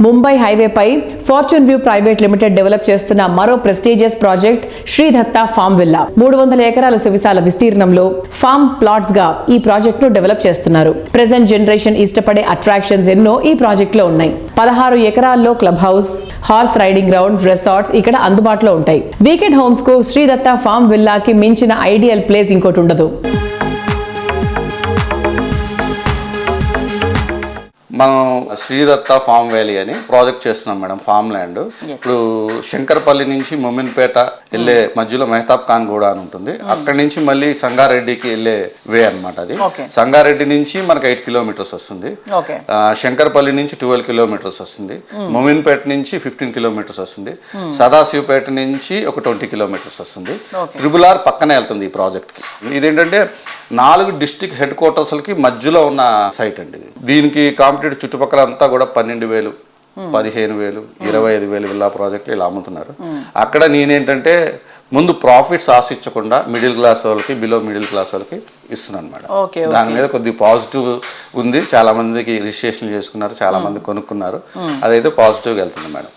ముంబై హైవేపై fortune view private limited develop చేస్తున్న మరో prestigious project Sridatta farm villa. 300 ఎకరాల సువిశాల విస్తీర్ణంలో ఫామ్ ప్లాట్స్ గా ఈ ప్రాజెక్ట్ ను డెవలప్ చేస్తున్నారు. ప్రెజెంట్ జనరేషన్ ఇష్టపడే అట్రాక్షన్స్ ఎన్నో ఈ ప్రాజెక్ట్ లో ఉన్నాయి. 16 ఎకరాల్లో club house, horse riding ground, resorts ఇక్కడ అందుబాటులో ఉంటాయి. వీకెండ్ హోమ్స్ కు శ్రీదత్త ఫామ్ విల్లాకి మించిన ఐడియల్ ప్లేస్ ఇంకోటి ఉండదు. మనం శ్రీదత్త ఫామ్ వ్యాలీ అని ప్రాజెక్ట్ చేస్తున్నాం మేడం, ఫామ్ ల్యాండ్. ఇప్పుడు శంకరపల్లి నుంచి మొమిన్పేట వెళ్ళే మధ్యలో మెహతాబ్ ఖాన్ గూడ అని ఉంటుంది. అక్కడి నుంచి మళ్ళీ సంగారెడ్డికి వెళ్ళే వే అనమాట. అది సంగారెడ్డి నుంచి మనకు 8 కిలోమీటర్స్ వస్తుంది. శంకరపల్లి నుంచి 12 కిలోమీటర్స్ వస్తుంది. మొమిన్పేట నుంచి 15 కిలోమీటర్స్ వస్తుంది. సదాశివపేట నుంచి ఒక 20 కిలోమీటర్స్ వస్తుంది. త్రిబుల్ ఆర్ పక్కనే వెళ్తుంది ఈ ప్రాజెక్ట్ కి. ఇదేంటంటే 4 డిస్ట్రిక్ట్ హెడ్ క్వార్టర్స్లకి మధ్యలో ఉన్న సైట్ అండి. దీనికి కాంపిటేటివ్ చుట్టుపక్కల అంతా కూడా 12,000, 15,000, 25,000 విల్లా ప్రాజెక్టులు ఇలా అమ్ముతున్నారు. అక్కడ నేనేంటంటే ముందు ప్రాఫిట్స్ ఆశించకుండా మిడిల్ క్లాస్ వాళ్ళకి, బిలో మిడిల్ క్లాస్ వాళ్ళకి ఇస్తున్నాను మేడం. దాని మీద కొద్దిగా పాజిటివ్ ఉంది. చాలా మందికి రిజిస్ట్రేషన్ చేసుకున్నారు, చాలా మంది కొనుక్కున్నారు. అదైతే పాజిటివ్గా వెళ్తుంది మేడం.